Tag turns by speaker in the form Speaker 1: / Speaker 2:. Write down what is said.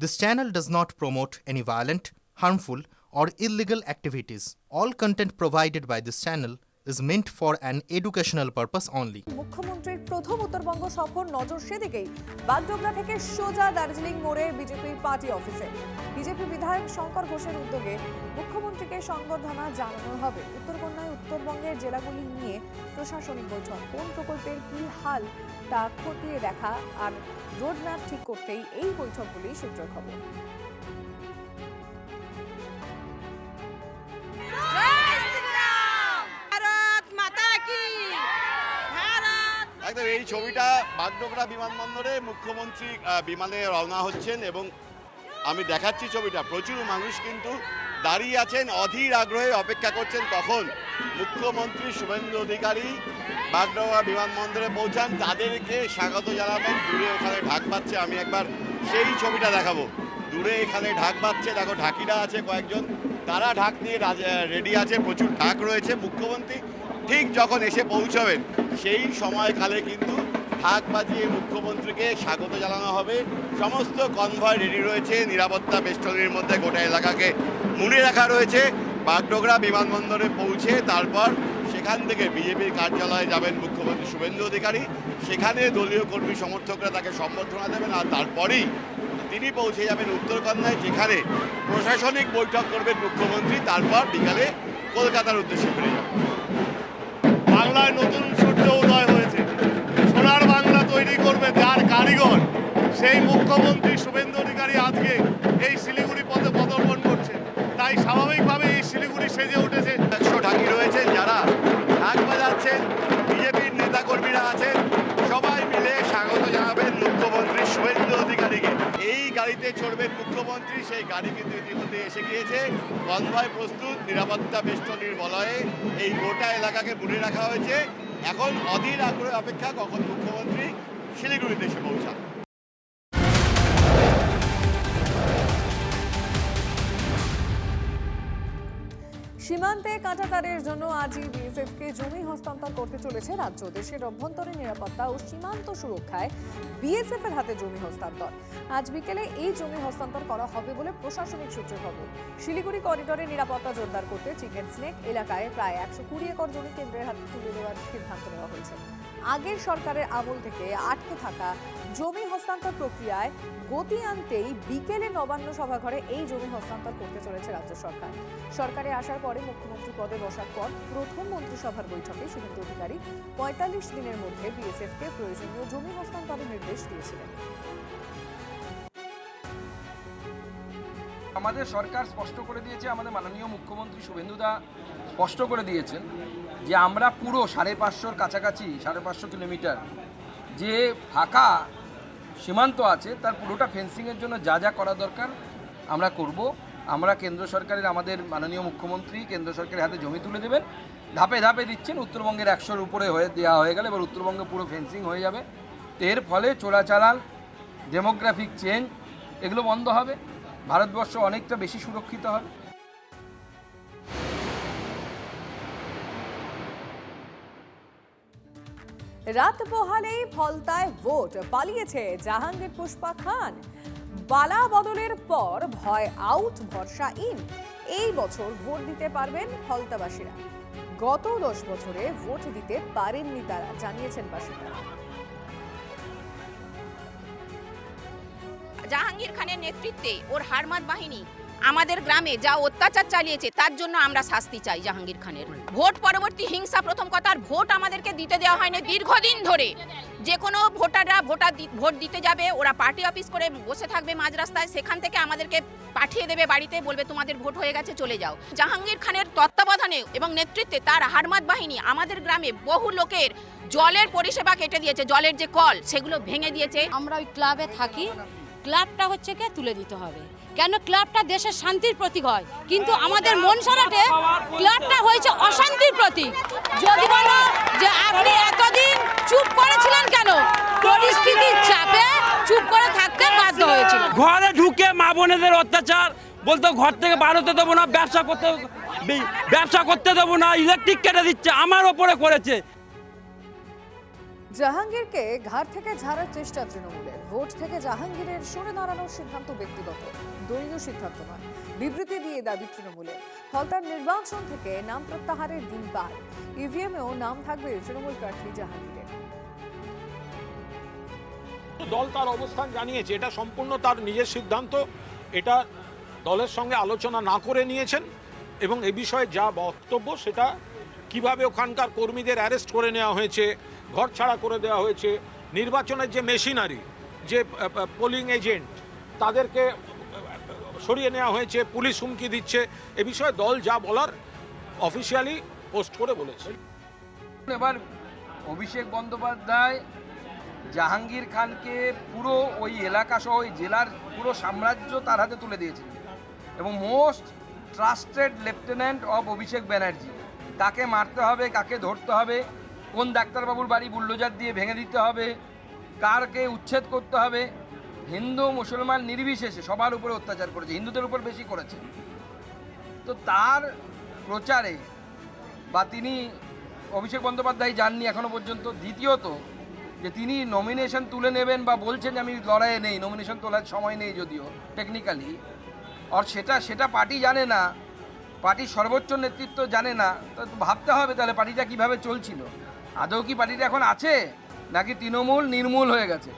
Speaker 1: This channel does not promote any violent, harmful, or illegal activities. All content provided by this channel is meant for an educational purpose only.
Speaker 2: মুখ্যমন্ত্রীর প্রথম উত্তরবঙ্গ সফর নজর সেদিকেই। বাগডোগরা থেকে সোজা দার্জিলিং মোড়ে বিজেপির পার্টি অফিসে বিজেপি বিধায়ক শঙ্কর ঘোষের উদ্যোগে মুখ্যমন্ত্রীকে সংবর্ধনা জানানো হবে। উত্তরকন্যায় উত্তরবঙ্গের জেলাগুলি নিয়ে প্রশাসনিক বৈঠক, কোন প্রকল্পের কি হাল তা খতিয়ে দেখা আর রোডম্যাপ ঠিক করতেই এই বৈঠকগুলি সূত্রের খবর।
Speaker 3: এই ছবিটা বাগডোগরা বিমানবন্দরে মুখ্যমন্ত্রী বিমানে রওনা হচ্ছেন এবং আমি দেখাচ্ছি ছবিটা, প্রচুর মানুষ কিন্তু দাঁড়িয়ে আছেন, অধীর আগ্রহে অপেক্ষা করছেন কখন মুখ্যমন্ত্রী শুভেন্দু অধিকারী বাগডোগরা বিমানবন্দরে পৌঁছান, তাদেরকে স্বাগত জানাবেন। দূরে ওখানে ঢাক পাচ্ছে, আমি একবার সেই ছবিটা দেখাবো। দূরে এখানে ঢাক পাচ্ছে, দেখো ঢাকিরা আছে কয়েকজন, তারা ঢাক নিয়ে রেডি আছে, প্রচুর ঢাক রয়েছে। মুখ্যমন্ত্রী ঠিক যখন এসে পৌঁছবেন সেই সময়কালে কিন্তু ঢাক বাজিয়ে মুখ্যমন্ত্রীকে স্বাগত জানানো হবে। সমস্ত কনভয় রেডি রয়েছে, নিরাপত্তা বেষ্টনীর মধ্যে গোটা এলাকাকে মুড়ে রাখা রয়েছে। বাগডোগরা বিমানবন্দরে পৌঁছে তারপর সেখান থেকে বিজেপির কার্যালয়ে যাবেন মুখ্যমন্ত্রী শুভেন্দু অধিকারী। সেখানে দলীয় কর্মী সমর্থকরা তাকে সম্বর্ধনা দেবেন, আর তারপরেই তিনি পৌঁছে যাবেন উত্তরকন্যায়, যেখানে প্রশাসনিক বৈঠক করবেন মুখ্যমন্ত্রী। তারপর বিকালে কলকাতার উদ্দেশ্যে ফিরে যাবেন।
Speaker 4: বাংলায় নতুন সূর্য উদয় হয়েছে, সোনার বাংলা তৈরি করবে যার কারিগর সেই মুখ্যমন্ত্রী শুভেন্দু অধিকারী আজকে এই শিলিগুড়ি পথে পদার্পণ করছে। তাই স্বাভাবিকভাবে এই শিলিগুড়ি সেজে উঠেছে।
Speaker 3: 100 ঢাকি রয়েছেন, যারা ঢাক বাজাচ্ছেন, বিজেপির নেতাকর্মীরা আছেন, সবাই মিলে স্বাগত জানাবেন মুখ্যমন্ত্রী শুভেন্দু অধিকারীকে। এই গাড়িতে চড়বেন মুখ্যমন্ত্রী, সেই গাড়ি কিন্তু ইতিমধ্যে এসে গিয়েছে। কনভয় প্রস্তুত, নিরাপত্তা বেষ্টনীর বলয়ে এই গোটা এলাকাকে মুড়ে রাখা হয়েছে। এখন অধীর আগ্রহে অপেক্ষা কখন মুখ্যমন্ত্রী শিলিগুড়িতে এসে পৌঁছান।
Speaker 2: সীমান্তে কাঁটাতারের জন্য আজই বিএসএফকে জমি হস্তান্তর করতে চলেছে রাজ্য। দেশের অভ্যন্তরীণ নিরাপত্তা ও সীমান্ত সুরক্ষায় বিএসএফ এর হাতে জমি হস্তান্তর। আজ বিকেলে এই জমি হস্তান্তর করা হবে বলে প্রশাসনিক সূত্রে খবর। শিলিগুড়ি করিডোরে নিরাপত্তা জোরদার করতে চিকেন স্নেক এলাকায় প্রায় 120 একর জমি কেন্দ্রের হাতে তুলে দেওয়ার সিদ্ধান্ত নেওয়া হয়েছে। আগের সরকারের আমল থেকে আটকে থাকা জমি হস্তান্তর প্রক্রিয়ায় গতি আনতেই বিকেলে নবান্ন সভাঘরে এই জমি হস্তান্তর করতে চলেছে রাজ্য সরকার। সরকারে আসার পরে মুখ্যমন্ত্রী পদে বসার পর প্রথম মন্ত্রিসভার বৈঠকে শুভেন্দু অধিকারী 45 দিনের মধ্যে বিএসএফকে প্রয়োজনীয় জমি হস্তান্তরের নির্দেশ দিয়েছিলেন।
Speaker 5: আমাদের সরকার স্পষ্ট করে দিয়েছে, আমাদের মাননীয় মুখ্যমন্ত্রী শুভেন্দুদা স্পষ্ট করে দিয়েছেন যে আমরা পুরো 550 কাছাকাছি 550 কিলোমিটার যে ফাঁকা সীমান্ত আছে তার পুরোটা ফেন্সিংয়ের জন্য যা যা করা দরকার আমরা করব। আমরা কেন্দ্র সরকারের, আমাদের মাননীয় মুখ্যমন্ত্রী কেন্দ্র সরকারের হাতে জমি তুলে দেবেন, ধাপে ধাপে দিচ্ছেন। উত্তরবঙ্গের 100-র উপরে দেওয়া হয়ে গেলে এবার উত্তরবঙ্গে পুরো ফেন্সিং হয়ে যাবে। তো এর ফলে চোরাচালান, ডেমোগ্রাফিক চেঞ্জ এগুলো বন্ধ হবে, ভারতবর্ষ অনেকটা বেশি সুরক্ষিত হবে।
Speaker 2: রাত পোহালেই ফলতায় ভোট, পালিয়েছে জাহাঙ্গীর পুষ্পা খান। বালা বদলের পর ভয় আউট, ভরসা ইন। এই বছর ভোট দিতে পারবেন ফলতাবাসীরা। গত 10 বছরে ভোট দিতে পারেননি তারা, জানিয়েছেন বাসিন্দারা।
Speaker 6: জাহাঙ্গীর খানের নেতৃত্বে ওর হারমাত বাহিনী আমাদের গ্রামে যা অত্যাচার চালিয়েছে তার জন্য আমরা শাস্তি চাই জাহাঙ্গীর খানের। ভোট পরবর্তী হিংসা প্রথম কথা, আর ভোট আমাদেরকে দিতে দেওয়া হয়নি দীর্ঘদিন ধরে। যে কোনো ভোটাররা ভোট দিতে যাবে, ওরা পার্টি অফিস করে বসে থাকবে মাঝ রাস্তায়, সেখান থেকে আমাদেরকে পাঠিয়ে দেবে বাড়িতে, বলবে তোমাদের ভোট হয়ে গেছে চলে যাও। জাহাঙ্গীর খানের তত্ত্বাবধানে এবং নেতৃত্বে তার হারমাত বাহিনী আমাদের গ্রামে বহু লোকের জলের পরিষেবা কেটে দিয়েছে, জলের যে কল সেগুলো ভেঙে দিয়েছে।
Speaker 7: আমরা ওই ক্লাবে থাকি, ক্লাবটা হচ্ছে কে তুলে দিতে হবে, কেন ক্লাবটা দেশের শান্তির প্রতীক হয়, কিন্তু আমাদের মনসারাটে ক্লাবটা হয়েছে অশান্তির প্রতীক। যদি বলো যে আপনি এতদিন চুপ করেছিলেন কেন, পরিস্থিতির চাপে চুপ করে থাকতে বাধ্য হয়েছিল।
Speaker 8: ঘরে ঢুকে মা বোনেদের অত্যাচার, বলতো ঘর থেকে বার হতে দেবো না, ব্যবসা করতে দেবো না, ইলেকট্রিক কেটে দিচ্ছে, আমার ওপরে করেছে।
Speaker 2: জাহাঙ্গীরকে ঘাট থেকে ঝাড়ার চেষ্টা তৃণমূলের। ভোট থেকে জাহাঙ্গীরের সরে দাঁড়ানোর সিদ্ধান্ত ব্যক্তিগত, দলীয় সিদ্ধান্ত নয়। বিবৃতি দিয়ে দাবি তৃণমূলের ফলতার নির্বাচন থেকে নাম প্রত্যাহারের দিন বাদ, ইভিএমেও নাম থাকবে তৃণমূল প্রার্থী জাহাঙ্গীরের।
Speaker 9: দল তার অবস্থান জানিয়েছে, এটা সম্পূর্ণ তার নিজের সিদ্ধান্ত, এটা দলের সঙ্গে আলোচনা না করে নিয়েছেন এবং এ বিষয়ে যা বক্তব্য সেটা কিভাবে ওখানকার কর্মীদের অ্যারেস্ট করে নেওয়া হয়েছে, ঘর ছাড়া করে দেওয়া হয়েছে, নির্বাচনের যে মেশিনারি, যে পোলিং এজেন্ট তাদেরকে সরিয়ে নেওয়া হয়েছে, পুলিশ হুমকি দিচ্ছে, এ বিষয়ে দল যা বলার অফিসিয়ালি পোস্ট করে বলেছে।
Speaker 5: এবার অভিষেক বন্দ্যোপাধ্যায় জাহাঙ্গীর খানকে পুরো ওই এলাকা সহ ওই জেলার পুরো সাম্রাজ্য তার হাতে তুলে দিয়েছেন এবং most trusted lieutenant of Abhishek Banerjee, কাকে মারতে হবে, কাকে ধরতে হবে, কোন ডাক্তারবাবুর বাড়ি বুল্ডোজার দিয়ে ভেঙে দিতে হবে, কারকে উচ্ছেদ করতে হবে, হিন্দু মুসলমান নির্বিশেষে সবার উপরে অত্যাচার করেছে, হিন্দুদের উপর বেশি করেছে। তো তার প্রচারে বা তিনি অভিষেক বন্দ্যোপাধ্যায় যাননি এখনো পর্যন্ত। দ্বিতীয়ত যে তিনি নমিনেশন তুলে নেবেন বা বলছেন যে আমি লড়াইয়ে নেই, নমিনেশন তোলার সময় নেই যদিও টেকনিক্যালি, আর সেটা পার্টি জানে না, পার্টির সর্বোচ্চ নেতৃত্ব জানে না। তো ভাবতে হবে তাহলে পার্টিটা কিভাবে চলছিল, আদৌ কি পার্টিটা এখন আছে নাকি তৃণমূল নির্মূল হয়ে গেছে।